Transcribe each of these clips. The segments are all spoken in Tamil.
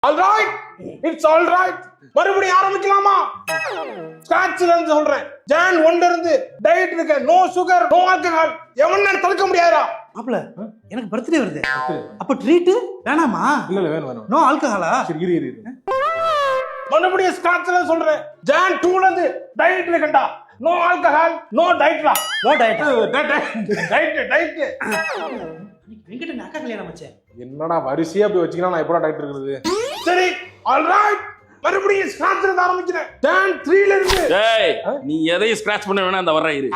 Alright, it's alright. மறுபடியும் ஆரம்பிக்கலாமா? ஸ்கிராட்ச்ல இருந்து சொல்றேன். ஜான் 1 இருந்து டயட் இருக்க. No sugar, no alcohol. எவனால தடுக்க முடியாதா? மாப்ள எனக்கு பர்த்டே வருது. அப்ப ட்ரீட் வேணாமா? இல்ல வேணும். நோ ஆல்கஹாலா? சரி இரு. மறுபடியும் ஸ்கிராட்ச்ல சொல்றேன். ஜான் 2ல இருந்து டயட் இருக்கடா. நோ ஆல்கஹால், நோ டயட்ரா. No diet. டயட். வெங்கட அக்கா கல்யாணம் மச்சே. என்னடா வரிசையா போய் வச்சினா நான் எப்படா டயட் இருக்குது? சரி ஆல்ரைட், மறுபடியும் ஸ்கிராட்ச்ல இருந்து ஆரம்பிக்கிறேன். ஜான் 3ல இருந்து. டேய் நீ எதையும் ஸ்கிராட்ச் பண்ண வேணாம், அந்த வர்ற இரு.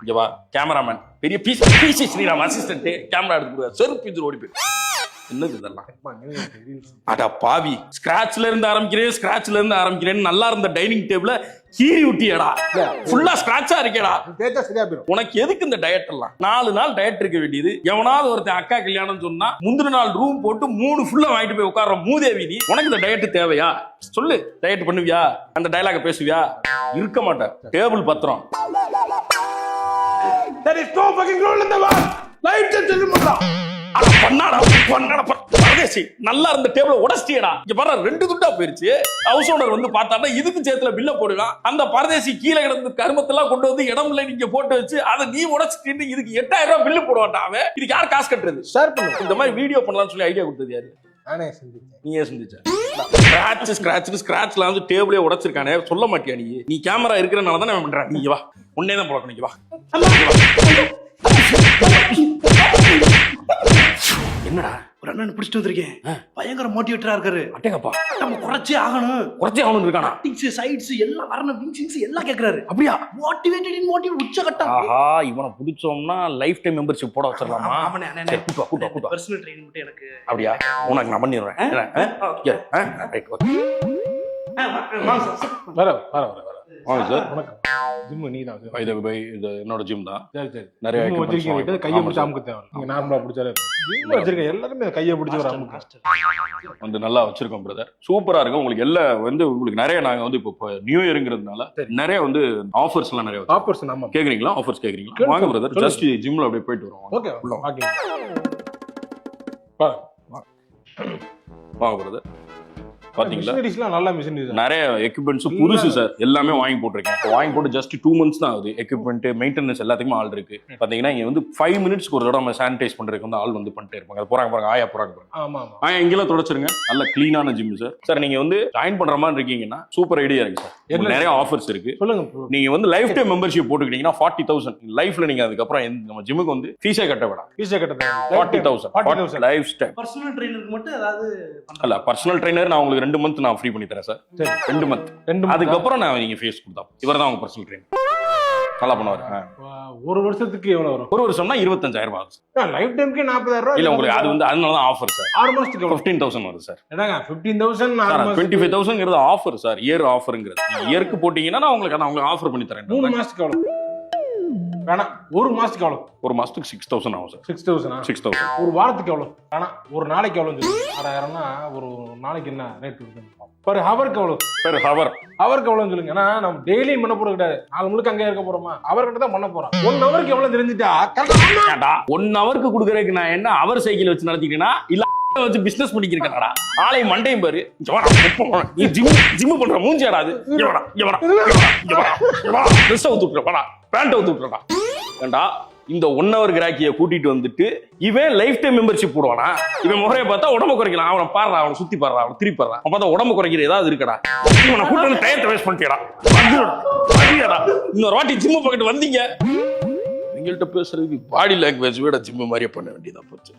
இங்க வா கேமராமேன், பெரிய பீசி ஸ்ரீராம் அசிஸ்டன்ட் கேமரா எடுத்து செருப்பு பிஞ்சு ஓடி போய். என்னது இதெல்லாம்? அடா பாவி, ஸ்கிராட்ச்ல இருந்து ஆரம்பிக்கிறேன் நல்லா இருந்த டைனிங் டேபிள கீறி விட்டியடா. ஃபுல்லா ஸ்கிராட்சா இருக்கேடா. தேச்சா சரியா போயிடும். உனக்கு எதுக்கு இந்த டயட் எல்லாம்? 4 நாள் டயட் இருக்க வேண்டியது. எவனாவது ஒருத்தன் அக்கா கல்யாணம் சொன்னா முந்தின நாள் ரூம் போட்டு 3 ஃபுல்லா வாங்கிட்டு போய் உட்கார்ற மூதேவி நீ. உனக்கு இந்த டயட் தேவையா? சொல்லு, டயட் பண்ணுவியா? அந்த டயலாக பேசுவியா? இருக்க மாட்டேன். டேபிள் பத்திரம். There is no fucking rule in the world. Light செஞ்சு முடா. அட பண்ணாடா பரதேசி, நல்லா இருந்த டேபிள உடைச்சிட்டியடா. இங்க பாரு 2 துண்டா போயிருச்சு. ஹவுஸ் ஓனர் வந்து பார்த்தானா இதுக்கு சேர்த்துல பில்ல போடுவான். அந்த பரதேசி கீழே கிடந்து கருமத்தெல்லாம் கொண்டு வந்து இடம்ல நீங்க போட்டு வச்சு அதை நீ உடைச்சிட்டு இதுக்கு 8000 ரூபாய் பில்லு போடுவான்டா அவன். இதுக்கு யார் காசு கட்டுறது? ஷேர் பண்ணு. இந்த மாதிரி வீடியோ பண்ணலாம்னு சொல்லி ஐடியா கொடுத்தது யாரு? நானே செஞ்சேன். நீயே செஞ்ச. ஸ்கிராட்ச்ல வந்து டேபிளே உடைச்சிருக்கானே, சொல்ல மாட்டியா நீ? நீ கேமரா இருக்கிறனால தான் நான் பண்றேன். நீ வா, உன்னே தான் போடணும். நீ வா. என்னடா ஒரு அண்ணன் பிடிச்சிட்டு வந்திருக்கேன். பயங்கர மோட்டிவேட்டரா இருக்காரு. அட்டேங்கப்பா, நம்ம குறைச்சே ஆகணும் இருக்கானா? டிங்ஸ் சைட்ஸ் எல்லாம் வரணும், விங்ஸ் எல்லாம் கேக்குறாரு. அப்படியா? மோட்டிவேட் உச்சகட்டம். ஆஹா, இவனை பிடிச்சோம்னா லைஃப் டைம் மெம்பர்ஷிப் போட வச்சிடலாமா? கூட்டா பர்சனல் ட்ரைனிங் மட்டும் எனக்கு. அப்படியா? உனக்கு நான் பண்ணிடுறேன். வர வாங்க சார். வணக்கம். ஜிம் நீதான். இது என்னோட ஜிம் தான். சரி நிறைய வச்சிருக்கீங்க. கையை பிடிச்சி அமுக்க தேவை. நீங்க நார்மலா பிடிச்சாலே ஜிம் வச்சிருக்கீங்க. எல்லாருமே கையை பிடிச்சி ஒரு அமுக்க வந்து நல்லா வச்சிருக்கோம் பிரதர். சூப்பரா இருக்கும். உங்களுக்கு எல்லாம் வந்து உங்களுக்கு நிறைய நாங்க வந்து இப்போ நியூ இயர்ங்கிறதுனால நிறைய வந்து ஆஃபர்ஸ் எல்லாம் நிறைய ஆஃபர்ஸ். நம்ம கேக்குறீங்களா? ஆஃபர்ஸ் கேக்குறீங்களா? வாங்க பிரதர், ஜஸ்ட் ஜிம்ல அப்படியே போயிட்டு வரோம். Okay okay. வாங்க பிரதர். பாத்தீங்களா நல்ல மிஷினரிஸ், நிறைய எக்யூப்மெண்ட்ஸ் புதுசு சார். எல்லாமே வாங்கி போட்டிருக்கேன். வாங்கி போட்டு ஜஸ்ட் 2 months தான் ஆகுது. எக்யூப்மெண்ட் மெயின்டெனன்ஸ் எல்லாத்துக்குமே ஆள் இருக்கு. பாத்தீங்கன்னா இங்க வந்து 5 minutesக்கு ஒரு தடவை சானிடைஸ் பண்றதுக்கு வந்து ஆள் வந்து பண்ணிட்டே இருப்பாங்க. அது போறாங்க பாருங்க, ஆயா போறாங்க பாருங்க. ஆமா ஆயா இங்கெல்லாம் தொடச்சிருங்க. நல்ல கிளீனான ஜிம் சார். சார் நீங்க வந்து ஜாயின் பண்ற மாதிரி இருக்கீங்கன்னா சூப்பர் ஐடியா இருக்கு சார். நிறைய ஆஃபர்ஸ் இருக்கு. சொல்லுங்க. நீங்க வந்து லைஃப் டைம் மெம்பர்ஷிப் போட்டுக்கிட்டீங்கன்னா 40,000 லைஃப்ல நீங்க அதுக்கப்புறம் நம்ம ஜிம்முக்கு வந்து ஃபீஸே கட்ட வேண்டாம். 40,000 லைஃப் டைம். பர்சனல் ட்ரைனருக்கு மட்டும் ஏதாவது அல்ல, பர்சனல் ட்ரைனர் நான் உங்களுக்கு 2 month நான் ஃப்ரீ பண்ணி தரேன் சார். 2 month. அதுக்கப்புறம் நான் நீங்க ஃபீஸ் கொடுத்தா இவர் தான் உங்க பர்சனல் ட்ரைனர். நல்லா பண்ணுவாரு. ஒரு வருஷத்துக்கு எவ்வளவு வரும்? ஒரு வருஷம்னா 25,000 ரூபாய் சார். லைஃப் டைம்க்கு 40,000 ரூபாய் இல்ல உங்களுக்கு அது வந்து அதனால தான் ஆஃபர் சார். 6 மாசத்துக்கு 15,000 வரும் சார். என்னங்க 15,000 25,000ங்கிறது ஆஃபர் சார். இயர் ஆஃபர்ங்கிறது. இயருக்கு போட்டீங்கன்னா நான் உங்களுக்கு ஆஃபர் பண்ணி தரேன். 3 மாசத்துக்கு எவ்வளவு? வேணாம், ஒரு மாசத்துக்கு எவ்வளவு? ஒரு மாசத்துக்கு 6,000 ஆகும் சார். 6,000. ஒரு வாரத்துக்கு எவ்வளவு? வேணாம், ஒரு நாளைக்கு எவ்வளவு? 6,000னா ஒரு நாளைக்கு என்ன ரேட் இருக்கு? பர் ஹவருக்கு எவ்வளவு? பர் ஹவர் ஹவருக்கு எவ்வளவு சொல்லுங்க. ஏன்னா நம்ம டெய்லியும் பண்ண போறது கிடையாது. நாள் முழுக்க அங்கே இருக்க போறோமா? அவர்கிட்ட தான் பண்ண போறோம். 1 ஹவருக்கு எவ்வளவு தெரிஞ்சுட்டா 1 ஹவருக்கு கொடுக்கறதுக்கு நான் என்ன அவர் சைக்கிள் வச்சு நடத்திட்டேன்னா இல்ல வச்சு பிசினஸ் பண்ணிக்கிறேன்டா. ஆளை மண்டையும் பாரு. நீ ஜிம் பண்ற மூஞ்சியாடா அது. ட்ரெஸ் அவுத்து விட்டுறா, பேண்ட் அவுத்து விட்டுறா. ஏண்டா இந்த 1 hour கிராக்கிய கூட்டிட்டு வந்துட்டு இவன் லைஃப் டைம் மெம்பர்ஷிப் போடுவானா? இவன் முறையை பார்த்தா உடம்பு குறைக்கலாம். அவனை பாடுறா, அவனை சுத்தி பாடுறா, அவனை திருப்பி பாடுறான். அவன் பார்த்தா உடம்பு குறைக்கிற ஏதாவது இருக்கடா. இவனை கூட்டு டயத்தை வேஸ்ட் பண்ணிட்டா. இன்னொரு வாட்டி ஜிம்மு பக்கெட் வந்தீங்க எங்கள்கிட்ட பேசுறதுக்கு பாடி லாங்குவேஜ் விட ஜிம்மு மாதிரியே பண்ண வேண்டியதா போச்சு.